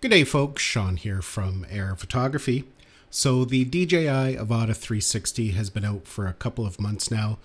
Good day, folks. Sean here from Air Photography. So the DJI Avata 360 has been out for a couple of months now.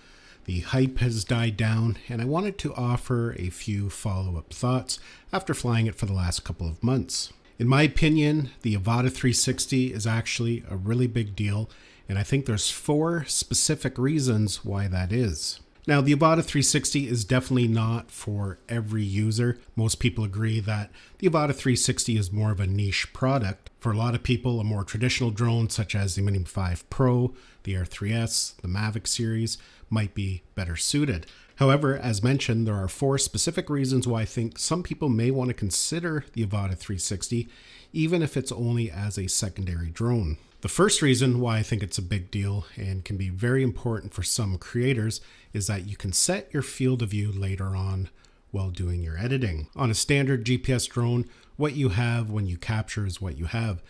The hype has died down, and I wanted to offer a few follow-up thoughts after flying it for the last couple of months. In my opinion, the Avata 360 is actually a really big deal, and I think there's 4 specific reasons why that is. Now, the Avata 360 is definitely not for every user. Most people agree that the Avata 360 is more of a niche product. For a lot of people, a more traditional drone such as the Mini 5 Pro, the Air 3S, the Mavic series might be better suited. However, as mentioned, there are 4 specific reasons why I think some people may want to consider the Avata 360, even if it's only as a secondary drone. The first reason why I think it's a big deal and can be very important for some creators is that you can set your field of view later on while doing your editing. On a standard GPS drone, what you have when you capture is what you have.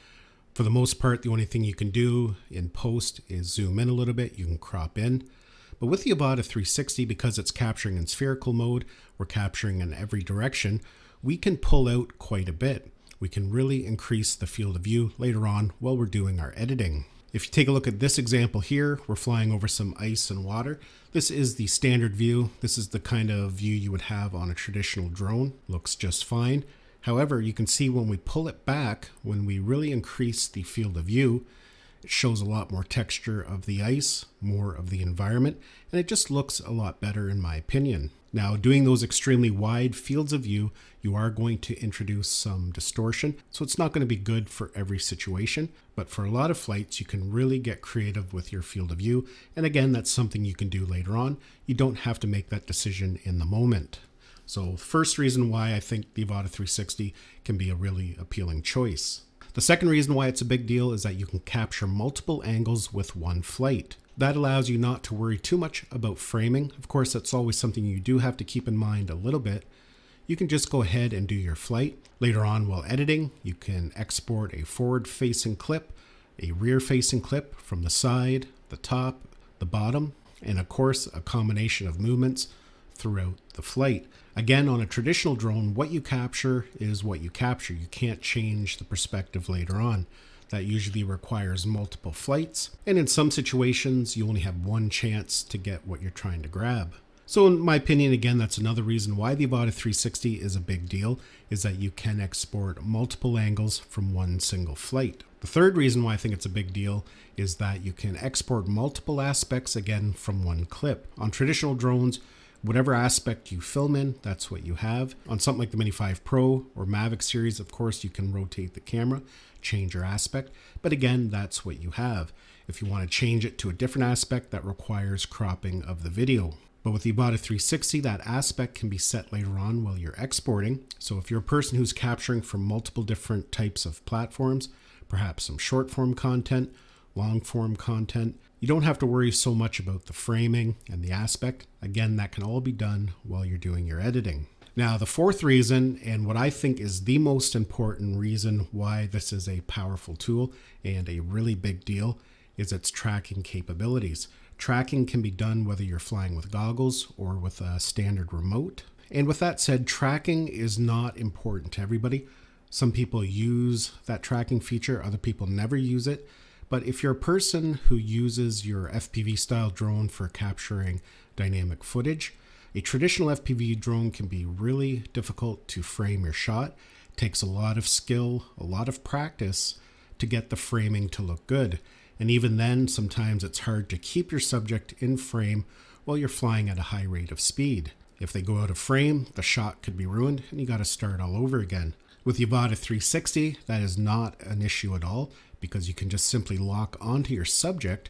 For the most part, the only thing you can do in post is zoom in a little bit, you can crop in. But with the Avata 360, because it's capturing in spherical mode, we're capturing in every direction, we can pull out quite a bit. We can really increase the field of view later on while we're doing our editing. If you take a look at this example here, we're flying over some ice and water. This is the standard view. This is the kind of view you would have on a traditional drone. Looks just fine. However, you can see when we pull it back, when we really increase the field of view, it shows a lot more texture of the ice, more of the environment, and it just looks a lot better in my opinion. Now, doing those extremely wide fields of view, you are going to introduce some distortion, so it's not going to be good for every situation, but for a lot of flights, you can really get creative with your field of view, and again, that's something you can do later on. You don't have to make that decision in the moment. So, first reason why I think the Avata 360 can be a really appealing choice. The second reason why it's a big deal is that you can capture multiple angles with one flight. That allows you not to worry too much about framing. Of course, that's always something you do have to keep in mind a little bit. You can just go ahead and do your flight. Later on while editing, you can export a forward-facing clip, a rear-facing clip from the side, the top, the bottom, and of course, a combination of movements throughout the flight. Again, on a traditional drone, what you capture is what you capture. You can't change the perspective later on. That usually requires multiple flights, and in some situations, you only have one chance to get what you're trying to grab. So in my opinion, again, that's another reason why the Avata 360 is a big deal, is that you can export multiple angles from one single flight. The third reason why I think it's a big deal is that you can export multiple aspects, again, from one clip. On traditional drones, whatever aspect you film in, that's what you have. On something like the Mini 5 Pro or Mavic series, of course, you can rotate the camera, change your aspect, but again, that's what you have. If you want to change it to a different aspect, that requires cropping of the video. But with the Avata 360, that aspect can be set later on while you're exporting. So if you're a person who's capturing from multiple different types of platforms, perhaps some short form content, long form content, you don't have to worry so much about the framing and the aspect. Again, that can all be done while you're doing your editing. Now, the fourth reason, and what I think is the most important reason why this is a powerful tool and a really big deal, is its tracking capabilities. Tracking can be done whether you're flying with goggles or with a standard remote. And with that said, tracking is not important to everybody. Some people use that tracking feature, other people never use it. But if you're a person who uses your FPV style drone for capturing dynamic footage, a traditional FPV drone can be really difficult to frame your shot. It takes a lot of skill, a lot of practice to get the framing to look good. And even then, sometimes it's hard to keep your subject in frame while you're flying at a high rate of speed. If they go out of frame, the shot could be ruined and you got to start all over again. With the Avata 360, that is not an issue at all because you can just simply lock onto your subject.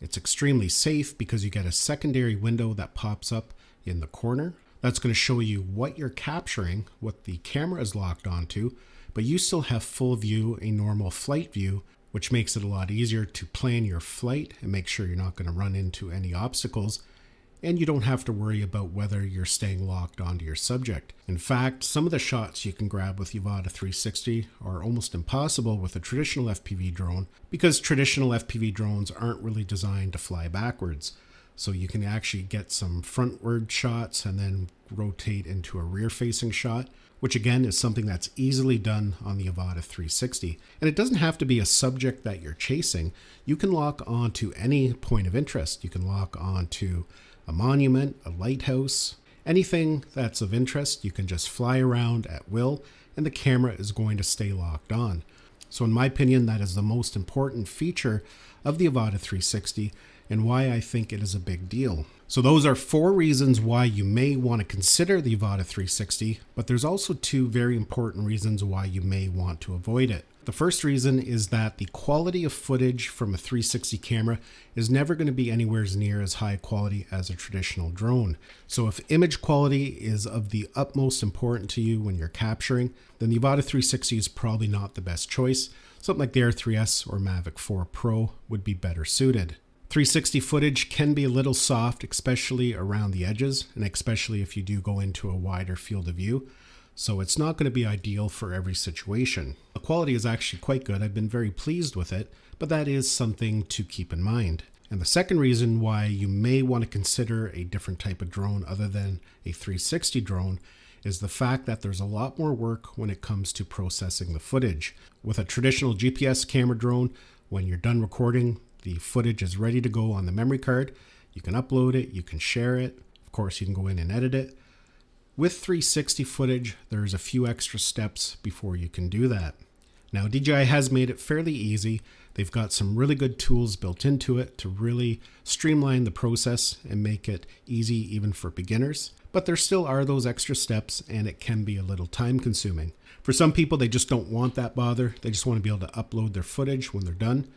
It's extremely safe because you get a secondary window that pops up in the corner. That's going to show you what you're capturing, what the camera is locked onto, but you still have full view, a normal flight view, which makes it a lot easier to plan your flight and make sure you're not going to run into any obstacles. And you don't have to worry about whether you're staying locked onto your subject. In fact, some of the shots you can grab with the Avata 360 are almost impossible with a traditional FPV drone because traditional FPV drones aren't really designed to fly backwards. So you can actually get some frontward shots and then rotate into a rear facing shot, which again is something that's easily done on the Avata 360. And it doesn't have to be a subject that you're chasing. You can lock onto any point of interest. You can lock onto a monument, a lighthouse, anything that's of interest. You can just fly around at will and the camera is going to stay locked on. So in my opinion, that is the most important feature of the Avata 360 and why I think it is a big deal. So those are 4 reasons why you may want to consider the Avata 360, but there's also 2 very important reasons why you may want to avoid it. The first reason is that the quality of footage from a 360 camera is never going to be anywhere near as high quality as a traditional drone. So if image quality is of the utmost importance to you when you're capturing, then the Avata 360 is probably not the best choice. Something like the Air 3S or Mavic 4 Pro would be better suited. 360 footage can be a little soft, especially around the edges, and especially if you do go into a wider field of view. So it's not going to be ideal for every situation. The quality is actually quite good. I've been very pleased with it, but that is something to keep in mind. And the second reason why you may want to consider a different type of drone other than a 360 drone is the fact that there's a lot more work when it comes to processing the footage. With a traditional GPS camera drone, when you're done recording, the footage is ready to go on the memory card. You can upload it, you can share it. Of course, you can go in and edit it. With 360 footage, there's a few extra steps before you can do that. Now, DJI has made it fairly easy. They've got some really good tools built into it to really streamline the process and make it easy even for beginners. But there still are those extra steps and it can be a little time consuming. For some people, they just don't want that bother. They just want to be able to upload their footage when they're done.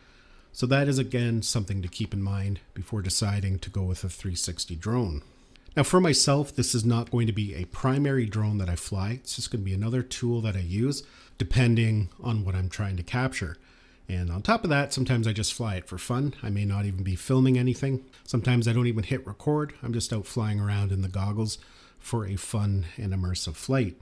So that is again something to keep in mind before deciding to go with a 360 drone. Now for myself, this is not going to be a primary drone that I fly. It's just going to be another tool that I use depending on what I'm trying to capture. And on top of that, sometimes I just fly it for fun. I may not even be filming anything. Sometimes I don't even hit record. I'm just out flying around in the goggles for a fun and immersive flight.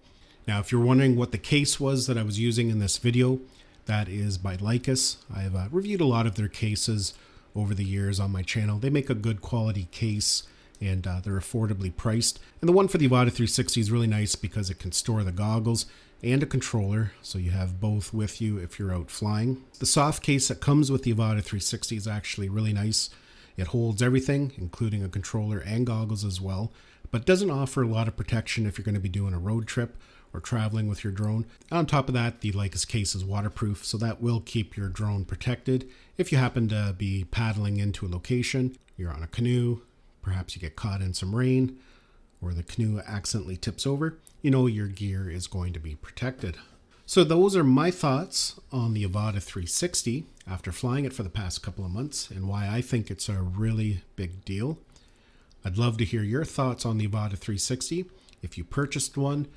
Now, if you're wondering what the case was that I was using in this video, that is by Lycus. I've reviewed a lot of their cases over the years on my channel. They make a good quality case and they're affordably priced. And the one for the Avata 360 is really nice because it can store the goggles and a controller, so you have both with you if you're out flying. The soft case that comes with the Avata 360 is actually really nice. It holds everything, including a controller and goggles as well, but doesn't offer a lot of protection if you're going to be doing a road trip or traveling with your drone. On top of that, the Lycus case is waterproof, so that will keep your drone protected. If you happen to be paddling into a location, you're on a canoe, perhaps you get caught in some rain, or the canoe accidentally tips over, you know your gear is going to be protected. So those are my thoughts on the Avata 360 after flying it for the past couple of months and why I think it's a really big deal. I'd love to hear your thoughts on the Avata 360. If you purchased one,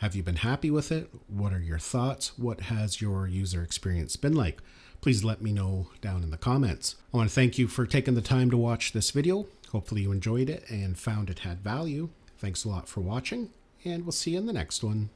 have you been happy with it? What are your thoughts? What has your user experience been like? Please let me know down in the comments. I want to thank you for taking the time to watch this video. Hopefully you enjoyed it and found it had value. Thanks a lot for watching, and we'll see you in the next one.